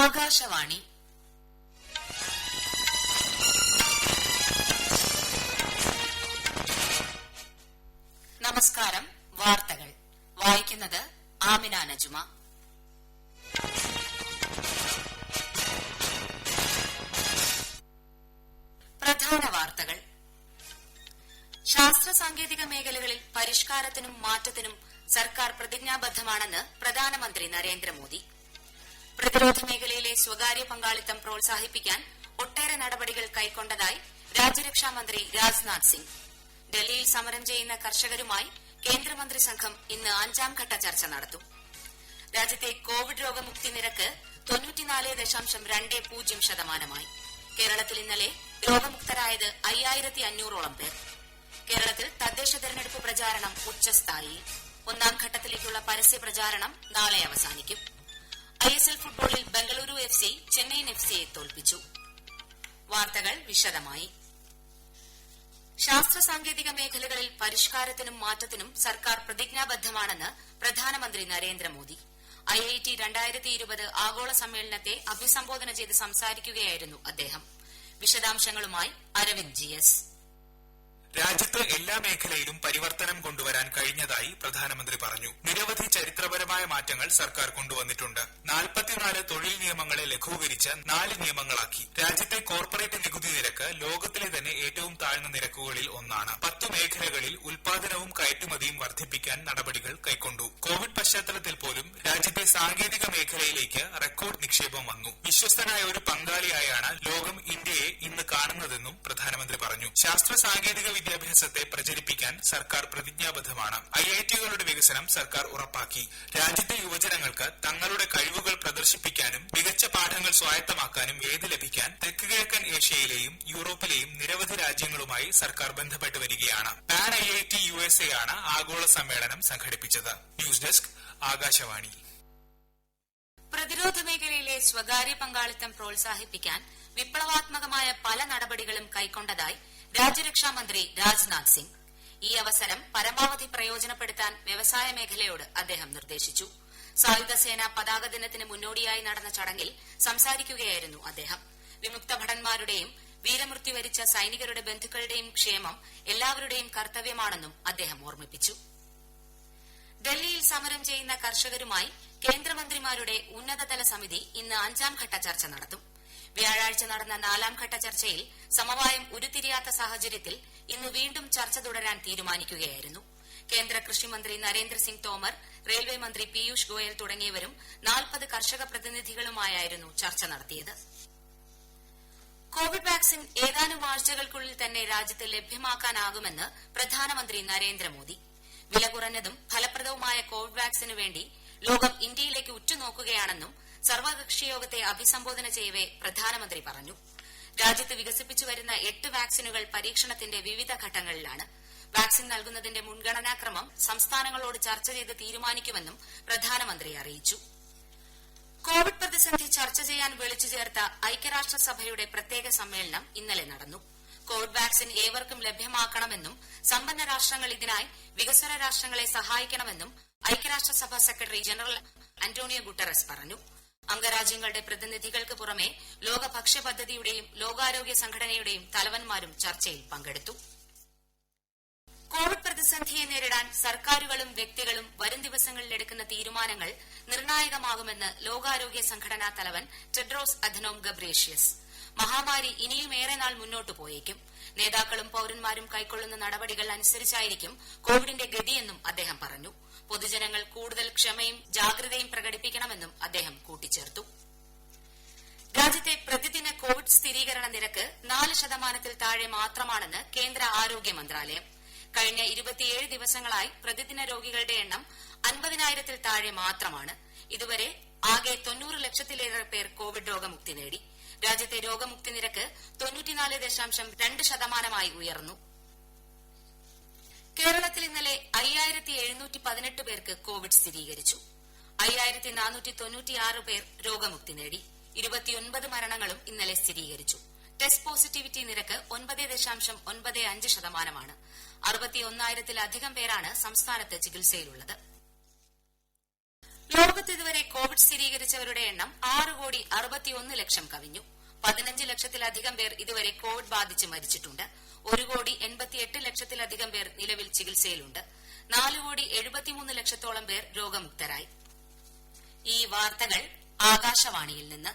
ആകാശവാണി നമസ്കാരം. വാർത്തകൾ വായിക്കുന്നത് ആമിന നജുമ. പ്രധാന വാർത്തകൾ. ശാസ്ത്ര സാങ്കേതിക മേഖലകളിൽ പരിഷ്കാരത്തിനും മാറ്റത്തിനും സർക്കാർ പ്രതിജ്ഞാബദ്ധമാണെന്ന് പ്രധാനമന്ത്രി നരേന്ദ്രമോദി. പ്രതിരോധ മേഖലയിലെ സ്വകാര്യ പങ്കാളിത്തം പ്രോത്സാഹിപ്പിക്കാൻ ഒട്ടേറെ നടപടികൾ കൈക്കൊണ്ടതായി രാജ്യരക്ഷാമന്ത്രി രാജ്നാഥ് സിംഗ്. ഡൽഹിയിൽ സമരം ചെയ്യുന്ന കർഷകരുമായി കേന്ദ്രമന്ത്രി സംഘം ഇന്ന് 5ാംഘട്ട ചർച്ച നടത്തും. രാജ്യത്തെ കോവിഡ് രോഗമുക്തി നിരക്ക് 94.20%. കേരളത്തിൽ ഇന്നലെ രോഗമുക്തരായത് 5500ഓളം പേർ. കേരളത്തിൽ തദ്ദേശ തെരഞ്ഞെടുപ്പ് പ്രചാരണം ഉച്ചസ്ഥായിയിൽ. 1ാം ഘട്ടത്തിലേക്കുള്ള പരസ്യ പ്രചാരണം നാളെ അവസാനിക്കും. ISL ഫുട്ബോളിൽ ബംഗളൂരു FC ചെന്നൈയിൻ FCയെ തോൽപ്പിച്ചു. വാർത്തകൾ വിശദമായി. ശാസ്ത്ര സാങ്കേതിക മേഖലകളിൽ പരിഷ്കാരത്തിനും മാറ്റത്തിനും സർക്കാർ പ്രതിജ്ഞാബദ്ധമാണെന്ന് പ്രധാനമന്ത്രി നരേന്ദ്രമോദി. IIT 2020 ആഗോള സമ്മേളനത്തെ അഭിസംബോധന ചെയ്ത് സംസാരിക്കുകയായിരുന്നു അദ്ദേഹം. വിശദാംശങ്ങളുമായി അരവിന്ദ് GS. രാജ്യത്ത് എല്ലാ മേഖലയിലും പരിവർത്തനം കൊണ്ടുവരാൻ കഴിഞ്ഞതായി പ്രധാനമന്ത്രി പറഞ്ഞു. നിരവധി ചരിത്രപരമായ മാറ്റങ്ങൾ സർക്കാർ കൊണ്ടുവന്നിട്ടുണ്ട്. 44 തൊഴിൽ നിയമങ്ങളെ ലഘൂകരിച്ച് 4 നിയമങ്ങളാക്കി. രാജ്യത്തെ കോർപ്പറേറ്റ് നികുതി നിരക്ക് ലോകത്തിലെ തന്നെ ഏറ്റവും താഴ്ന്ന നിരക്കുകളിൽ ഒന്നാണ്. 10 മേഖലകളിൽ ഉൽപാദനവും കയറ്റുമതിയും വർദ്ധിപ്പിക്കാൻ നടപടികൾ കൈക്കൊണ്ടു. കോവിഡ് പശ്ചാത്തലത്തിൽ പോലും രാജ്യത്തെ സാങ്കേതിക മേഖലയിലേക്ക് റെക്കോർഡ് നിക്ഷേപം വന്നു. വിശ്വസ്തനായ ഒരു പങ്കാളിയായാണ് ലോകം ഇന്ത്യയെ ഇന്ന് കാണുന്നതെന്നും പ്രധാനമന്ത്രി പറഞ്ഞു. ശാസ്ത്ര സാങ്കേതിക വിദ്യാഭ്യാസത്തെ പ്രചരിപ്പിക്കാൻ സർക്കാർ പ്രതിജ്ഞാബദ്ധമാണ്. IIT-കളുടെ വികസനം സർക്കാർ ഉറപ്പാക്കി. രാജ്യത്തെ യുവജനങ്ങൾക്ക് തങ്ങളുടെ കഴിവുകൾ പ്രദർശിപ്പിക്കാനും മികച്ച പാഠങ്ങൾ സ്വായത്തമാക്കാനും വേദി ലഭിക്കാൻ തെക്ക് കിഴക്കൻ ഏഷ്യയിലെയും യൂറോപ്പിലെയും നിരവധി രാജ്യങ്ങളുമായി സർക്കാർ ബന്ധപ്പെട്ട് വരികയാണ്. പാൻ IIT USA ആണ് ആഗോള സമ്മേളനം സംഘടിപ്പിച്ചത്. News desk Akashvani. പ്രതിരോധ മേഖലയിലെ സ്വകാര്യ പങ്കാളിത്തം പ്രോത്സാഹിപ്പിക്കാൻ വിപ്ലവാത്മകമായ പല നടപടികളും കൈക്കൊണ്ടതായി രാജ്യരക്ഷാമന്ത്രി രാജ്നാഥ് സിംഗ്. ഈ അവസരം പരമാവധി പ്രയോജനപ്പെടുത്താൻ വ്യവസായ മേഖലയോട് അദ്ദേഹം നിർദ്ദേശിച്ചു. സായുധ സേനാ പതാക ദിനത്തിന് മുന്നോടിയായി നടന്ന ചടങ്ങിൽ സംസാരിക്കുകയായിരുന്നു അദ്ദേഹം. വിമുക്ത ഭടന്മാരുടെയും വീരമൃത്യു വരിച്ച സൈനികരുടെ ബന്ധുക്കളുടെയും ക്ഷേമം എല്ലാവരുടെയും കർത്തവ്യമാണെന്നും അദ്ദേഹം ഓർമ്മിപ്പിച്ചു. ഡൽഹിയിൽ സമരം ചെയ്യുന്ന കർഷകരുമായി കേന്ദ്രമന്ത്രിമാരുടെ ഉന്നതതല സമിതി ഇന്ന് 5ാംഘട്ട ചർച്ച നടത്തും. വ്യാഴാഴ്ച നടന്ന 4ാം ഘട്ട ചർച്ചയിൽ സമവായം ഉരുത്തിരിയാത്ത സാഹചര്യത്തിൽ ഇന്ന് വീണ്ടും ചർച്ച തുടരാൻ തീരുമാനിക്കുകയായിരുന്നു. കേന്ദ്ര കൃഷിമന്ത്രി നരേന്ദ്രസിംഗ് തോമർ, റെയിൽവേ മന്ത്രി പീയൂഷ് ഗോയൽ തുടങ്ങിയവരും 40 കർഷക പ്രതിനിധികളുമായായിരുന്നു ചർച്ച നടത്തിയത്. കോവിഡ് വാക്സിൻ ഏതാനും ആഴ്ചകൾക്കുള്ളിൽ തന്നെ രാജ്യത്ത് ലഭ്യമാക്കാനാകുമെന്ന് പ്രധാനമന്ത്രി നരേന്ദ്രമോദി. വില കുറഞ്ഞതും ഫലപ്രദവുമായ കോവിഡ് വാക്സിനു വേണ്ടി ലോകം ഇന്ത്യയിലേക്ക് ഉറ്റുനോക്കുകയാണെന്നും സർവകക്ഷി യോഗത്തെ അഭിസംബോധന ചെയ്യവെ പ്രധാനമന്ത്രി പറഞ്ഞു. രാജ്യത്ത് വികസിപ്പിച്ചു വരുന്ന 8 വാക്സിനുകൾ പരീക്ഷണത്തിന്റെ വിവിധ ഘട്ടങ്ങളിലാണ്. വാക്സിൻ നൽകുന്നതിന്റെ മുൻഗണനാക്രമം സംസ്ഥാനങ്ങളോട് ചർച്ച ചെയ്ത് തീരുമാനിക്കുമെന്നും പ്രധാനമന്ത്രി അറിയിച്ചു. കോവിഡ് പ്രതിസന്ധി ചർച്ച ചെയ്യാൻ വിളിച്ചു ചേർത്ത ഐക്യരാഷ്ട്രസഭയുടെ പ്രത്യേക സമ്മേളനം ഇന്നലെ നടന്നു. കോവിഡ് വാക്സിൻ ഏവർക്കും ലഭ്യമാക്കണമെന്നും സമ്പന്ന രാഷ്ട്രങ്ങൾ ഇതിനായി വികസ്വര രാഷ്ട്രങ്ങളെ സഹായിക്കണമെന്നും ഐക്യരാഷ്ട്രസഭ സെക്രട്ടറി ജനറൽ അന്റോണിയോ ഗുട്ടറസ് പറഞ്ഞു. അംഗരാജ്യങ്ങളുടെ പ്രതിനിധികൾക്ക് പുറമെ ലോക ഭക്ഷ്യ പദ്ധതിയുടെയും ലോകാരോഗ്യ സംഘടനയുടെയും തലവന്മാരും ചർച്ചയിൽ പങ്കെടുത്തു. കോവിഡ് പ്രതിസന്ധിയെ നേരിടാൻ സർക്കാരുകളും വ്യക്തികളും വരും ദിവസങ്ങളിൽ എടുക്കുന്ന തീരുമാനങ്ങൾ നിർണായകമാകുമെന്ന് ലോകാരോഗ്യ സംഘടനാ തലവൻ ടെഡ്രോസ് അഥനോം ഗബ്രേഷ്യസ്. മഹാമാരി ഇനിയും ഏറെ നാൾ മുന്നോട്ടു പോയേക്കും. നേതാക്കളും പൌരന്മാരും കൈക്കൊള്ളുന്ന നടപടികൾ അനുസരിച്ചായിരിക്കും കോവിഡിന്റെ ഗതിയെന്നും അദ്ദേഹം പറഞ്ഞു. പൊതുജനങ്ങൾ കൂടുതൽ ക്ഷമയും ജാഗ്രതയും പ്രകടിപ്പിക്കണമെന്നും അദ്ദേഹം കൂട്ടിച്ചേർത്തു. രാജ്യത്തെ പ്രതിദിന കോവിഡ് സ്ഥിരീകരണ നിരക്ക് 4% താഴെ മാത്രമാണെന്ന് കേന്ദ്ര ആരോഗ്യ മന്ത്രാലയം. കഴിഞ്ഞ 27 ദിവസങ്ങളായി പ്രതിദിന രോഗികളുടെ എണ്ണം 50,000-ൽ താഴെ മാത്രമാണ്. ഇതുവരെ ആകെ 90 ലക്ഷത്തിലേറെ പേർ കോവിഡ് രോഗമുക്തി നേടി. രാജ്യത്തെ രോഗമുക്തി നിരക്ക് 94.2% ഉയർന്നു. കേരളത്തിൽ ഇന്നലെ 5718 പേർക്ക് കോവിഡ് സ്ഥിരീകരിച്ചു. 5496 പേർ രോഗമുക്തി നേടി. 29 മരണങ്ങളും ഇന്നലെ സ്ഥിരീകരിച്ചു. ടെസ്റ്റ് പോസിറ്റിവിറ്റി നിരക്ക് 9.95%. 61,000-ലധികം പേരാണ് സംസ്ഥാനത്ത് ചികിത്സയിലുള്ളത്. ലോകത്ത് ഇതുവരെ കോവിഡ് സ്ഥിരീകരിച്ചവരുടെ എണ്ണം 6,61,00,000 കവിഞ്ഞു. 15 ലക്ഷത്തിലധികം പേർ ഇതുവരെ കോവിഡ് ബാധിച്ച് മരിച്ചിട്ടുണ്ട്. 1,88,00,000-ലധികം പേർ നിലവിൽ ചികിത്സയിലുണ്ട്. 4,73,00,000-ഓളം പേർ രോഗമുക്തരായി. ഈ വാർത്തകൾ ആകാശവാണിയിൽ നിന്ന്.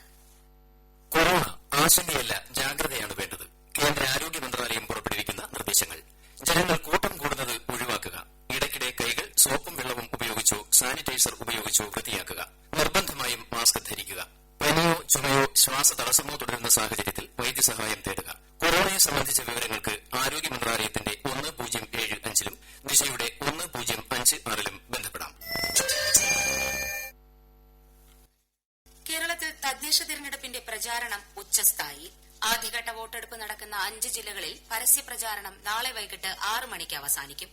കൊറോണ ആശങ്കയല്ല, ജാഗ്രതയാണ് വേണ്ടത്. കേന്ദ്ര ആരോഗ്യ മന്ത്രാലയം പുറപ്പെടുവിക്കുന്ന നിർദ്ദേശങ്ങൾ. ജനങ്ങൾ കൂട്ടം കൂടുന്നത് ഒഴിവാക്കുക. ഇടയ്ക്കിടെ കൈകൾ സോപ്പും വെള്ളവും ഉപയോഗിച്ചോ സാനിറ്റൈസർ ഉപയോഗിച്ചോ വൃത്തിയാക്കുക. നിർബന്ധമായും മാസ്ക് ധരിക്കുക. പനിയോ ചുമയോ ശ്വാസതടസ്സമോ തുടരുന്ന സാഹചര്യത്തിൽ വൈദ്യസഹായം തേടുക. കൊറോണയെ സംബന്ധിച്ച വിവരങ്ങൾക്ക് ആരോഗ്യ മന്ത്രാലയത്തിന്റെ 1075-ലും ദിശയുടെ 1056-ലും ബന്ധപ്പെടാം. കേരളത്തിൽ തദ്ദേശ തിരഞ്ഞെടുപ്പിന്റെ പ്രചാരണം ഉച്ചസ്ഥായിയിൽ. ആദ്യഘട്ട വോട്ടെടുപ്പ് നടക്കുന്ന 5 ജില്ലകളിൽ പരസ്യപ്രചാരണം നാളെ വൈകിട്ട് 6 മണിക്ക് അവസാനിക്കും.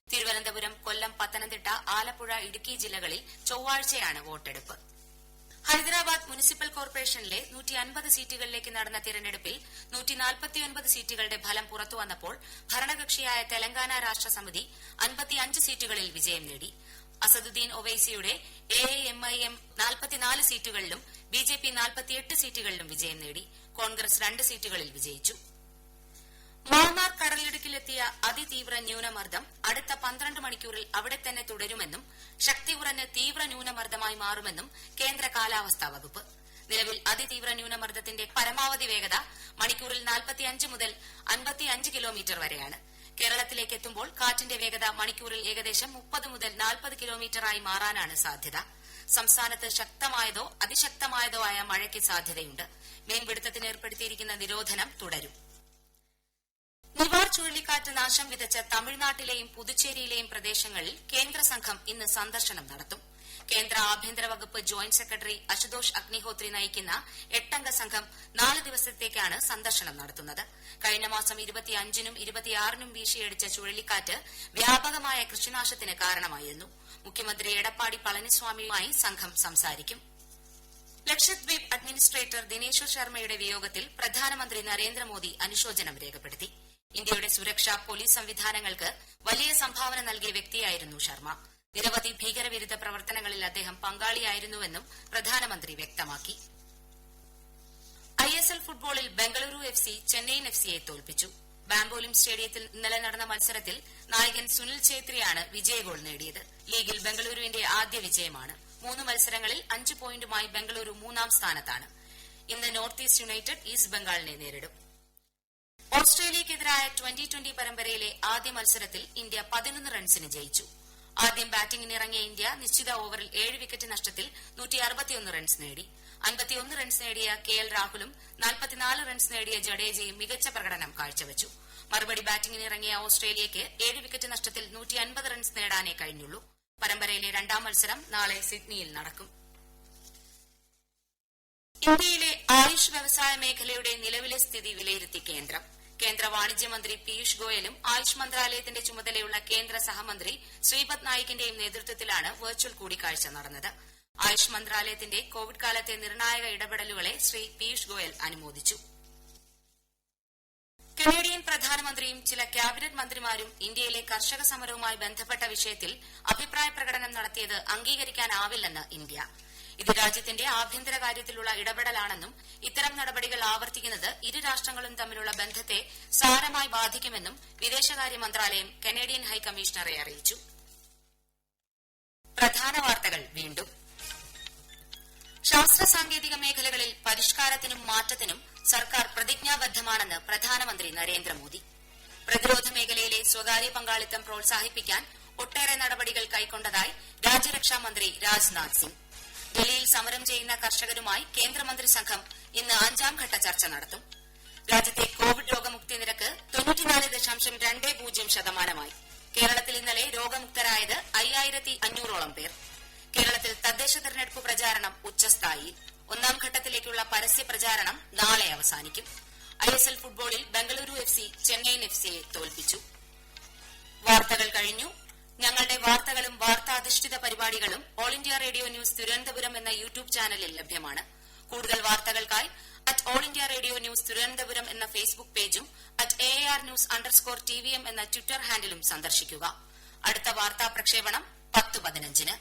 തിരുവനന്തപുരം, കൊല്ലം, പത്തനംതിട്ട, ആലപ്പുഴ, ഇടുക്കി ജില്ലകളിൽ ചൊവ്വാഴ്ചയാണ് വോട്ടെടുപ്പ്. ഹൈദരാബാദ് മുനിസിപ്പൽ കോർപ്പറേഷനിലെ 150 സീറ്റുകളിലേക്ക് നടന്ന തിരഞ്ഞെടുപ്പിൽ 149 സീറ്റുകളുടെ ഫലം പുറത്തുവന്നപ്പോൾ ഭരണകക്ഷിയായ തെലങ്കാന രാഷ്ട്ര സമിതി 55 സീറ്റുകളിൽ വിജയം നേടി. അസദുദ്ദീൻ ഒവൈസിയുടെ AAMIM 44 സീറ്റുകളിലും ബിജെപി 48 സീറ്റുകളിലും വിജയം നേടി. കോൺഗ്രസ് 2 സീറ്റുകളിൽ വിജയിച്ചു. മൂന്നാർ കടലിടുക്കിലെത്തിയ അതിതീവ്ര ന്യൂനമർദ്ദം അടുത്ത 12 മണിക്കൂറിൽ അവിടെ തന്നെ തുടരുമെന്നും ശക്തി കുറഞ്ഞ് തീവ്ര ന്യൂനമർദ്ദമായി മാറുമെന്നും കേന്ദ്ര കാലാവസ്ഥാ വകുപ്പ്. നിലവിൽ അതിതീവ്ര ന്യൂനമർദ്ദത്തിന്റെ പരമാവധി വേഗത മണിക്കൂറിൽ 45 മുതൽ 55 കിലോമീറ്റർ വരെയാണ്. കേരളത്തിലേക്ക് എത്തുമ്പോൾ കാറ്റിന്റെ വേഗത മണിക്കൂറിൽ ഏകദേശം 30 മുതൽ 40 കിലോമീറ്ററായി മാറാനാണ് സാധ്യത. സംസ്ഥാനത്ത് ശക്തമായതോ അതിശക്തമായതോ ആയ മഴയ്ക്ക് സാധ്യതയുണ്ട്. മീൻപിടുത്തത്തിന് ഏർപ്പെടുത്തിയിരിക്കുന്ന നിരോധനം തുടരും. നിവാർ ചുഴലിക്കാറ്റ് നാശം വിതച്ച തമിഴ്നാട്ടിലെയും പുതുച്ചേരിയിലെയും പ്രദേശങ്ങളിൽ കേന്ദ്ര സംഘം ഇന്ന് സന്ദർശനം നടത്തും. കേന്ദ്ര ആഭ്യന്തര വകുപ്പ് ജോയിന്റ് സെക്രട്ടറി അശുതോഷ് അഗ്നിഹോത്രി നയിക്കുന്ന 8-അംഗ സംഘം 4 ദിവസത്തേക്കാണ് സന്ദർശനം നടത്തുന്നത്. കഴിഞ്ഞ മാസം 25-നും 26-നും വീശിയടിച്ച ചുഴലിക്കാറ്റ് വ്യാപകമായ കൃഷിനാശത്തിന് കാരണമായിരുന്നു. മുഖ്യമന്ത്രി എടപ്പാടി പളനിസ്വാമിയുമായി സംഘം സംസാരിക്കും. ലക്ഷദ്വീപ് അഡ്മിനിസ്ട്രേറ്റർ ദിനേശ്വർ ശർമ്മയുടെ വിയോഗത്തിൽ പ്രധാനമന്ത്രി നരേന്ദ്രമോദി അനുശോചനം രേഖപ്പെടുത്തി. ഇന്ത്യയുടെ സുരക്ഷാ പോലീസ് സംവിധാനങ്ങൾക്ക് വലിയ സംഭാവന നൽകിയ വ്യക്തിയായിരുന്നു ശർമ്മ. നിരവധി ഭീകരവിരുദ്ധ പ്രവർത്തനങ്ങളിൽ അദ്ദേഹം പങ്കാളിയായിരുന്നുവെന്നും പ്രധാനമന്ത്രി വ്യക്തമാക്കി. ISL ഫുട്ബോളിൽ ബംഗളൂരു FC ചെന്നൈയിൻ FCയെ തോൽപ്പിച്ചു. ബാംബോലിം സ്റ്റേഡിയത്തിൽ ഇന്നലെ നടന്ന മത്സരത്തിൽ നായകൻ സുനിൽ ഛേത്രിയാണ് വിജയഗോൾ നേടിയത്. ലീഗിൽ ബംഗളൂരുവിന്റെ ആദ്യ വിജയമാണ്. 3 മത്സരങ്ങളിൽ 5 പോയിന്റുമായി ബംഗളൂരു 3-ാം സ്ഥാനത്താണ്. ഇന്ന് നോർത്ത് ഈസ്റ്റ് യുണൈറ്റഡ് ഈസ്റ്റ് ബംഗാളിനെ നേരിടും. ഓസ്ട്രേലിയയ്ക്കെതിരായ 2020 പരമ്പരയിലെ ആദ്യ മത്സരത്തിൽ ഇന്ത്യ 11 റൺസിന് ജയിച്ചു. ആദ്യം ബാറ്റിംഗിനിറങ്ങിയ ഇന്ത്യ നിശ്ചിത ഓവറിൽ 7 വിക്കറ്റ് നഷ്ടത്തിൽ 161 റൺസ് നേടി. 51 റൺസ് നേടിയ KL രാഹുലും 44 റൺസ് നേടിയ ജഡേജയും മികച്ച പ്രകടനം കാഴ്ചവച്ചു. മറുപടി ബാറ്റിംഗിനിറങ്ങിയ ഓസ്ട്രേലിയയ്ക്ക് 7 വിക്കറ്റ് നഷ്ടത്തിൽ 150 റൺസ് നേടാനേ കഴിഞ്ഞുള്ളൂ. പരമ്പരയിലെ 2-ാം മത്സരം നാളെ സിഡ്നിയിൽ നടക്കും. ഇന്ത്യയിലെ ആയുഷ് വ്യവസായ മേഖലയുടെ നിലവിലെ സ്ഥിതി വിലയിരുത്തി കേന്ദ്രം. കേന്ദ്ര വാണിജ്യമന്ത്രി പീയൂഷ് ഗോയലും ആയുഷ് മന്ത്രാലയത്തിന്റെ ചുമതലയുള്ള കേന്ദ്ര സഹമന്ത്രി ശ്രീപദ് നായിക്കിന്റെയും നേതൃത്വത്തിലാണ് വെർച്വൽ കൂടിക്കാഴ്ച നടന്നത്. ആയുഷ് മന്ത്രാലയത്തിന്റെ കോവിഡ് കാലത്തെ നിർണായക ഇടപെടലുകളെ ശ്രീ പീയൂഷ് ഗോയൽ അനുമോദിച്ചു. കനേഡിയൻ പ്രധാനമന്ത്രിയും ചില ക്യാബിനറ്റ് മന്ത്രിമാരും ഇന്ത്യയിലെ കർഷക സമരവുമായി ബന്ധപ്പെട്ട വിഷയത്തിൽ അഭിപ്രായ പ്രകടനം നടത്തിയത് അംഗീകരിക്കാനാവില്ലെന്ന് ഇന്ത്യ. ഇത് രാജ്യത്തിന്റെ ആഭ്യന്തര കാര്യത്തിലുള്ള ഇടപെടലാണെന്നും ഇത്തരം നടപടികൾ ആവർത്തിക്കുന്നത് ഇരു രാഷ്ട്രങ്ങളും തമ്മിലുള്ള ബന്ധത്തെ സാരമായി ബാധിക്കുമെന്നും വിദേശകാര്യ മന്ത്രാലയം കനേഡിയൻ ഹൈക്കമ്മീഷണറെ അറിയിച്ചു. പ്രധാന വാർത്തകൾ വീണ്ടും. ശാസ്ത്ര സാങ്കേതിക മേഖലകളിൽ പരിഷ്കാരത്തിനും മാറ്റത്തിനും സർക്കാർ പ്രതിജ്ഞാബദ്ധമാണെന്ന് പ്രധാനമന്ത്രി നരേന്ദ്രമോദി. പ്രതിരോധ മേഖലയിലെ സ്വകാര്യ പങ്കാളിത്തം പ്രോത്സാഹിപ്പിക്കാൻ ഒട്ടേറെ നടപടികൾ കൈക്കൊണ്ടതായി രാജ്യരക്ഷാമന്ത്രി രാജ്നാഥ് സിംഗ്. ഡൽഹിയിൽ സമരം ചെയ്യുന്ന കർഷകരുമായി കേന്ദ്രമന്ത്രി സംഘം ഇന്ന് 5-ാം ഘട്ട ചർച്ച നടത്തും. രാജ്യത്തെ കോവിഡ് രോഗമുക്തി നിരക്ക് 94.20%. കേരളത്തിൽ ഇന്നലെ രോഗമുക്തരായത് 5500-ഓളം പേർ. കേരളത്തിൽ തദ്ദേശ തെരഞ്ഞെടുപ്പ് പ്രചാരണം ഉച്ചസ്ഥായിയിൽ. 1-ാം ഘട്ടത്തിലേക്കുള്ള പരസ്യ പ്രചാരണം നാളെ അവസാനിക്കും. ISL ഫുട്ബോളിൽ ബംഗളൂരു FC ചെന്നൈയിൻ FCയെ തോൽപ്പിച്ചു. വാർത്തകൾ കഴിഞ്ഞു. ഞങ്ങളുടെ വാർത്തകളും വാർത്താധിഷ്ഠിത പരിപാടികളും all India radio news Thiruvananthapuram എന്ന യൂട്യൂബ് ചാനലിൽ ലഭ്യമാണ്. കൂടുതൽ വാർത്തകൾക്കായി @all India radio news Thiruvananthapuram എന്ന ഫേസ്ബുക്ക് പേജും @AAR_News_TVM എന്ന ട്വിറ്റർ ഹാൻഡിലും സന്ദർശിക്കുക. അടുത്ത വാർത്താ പ്രക്ഷേപണം 10:15-ന്.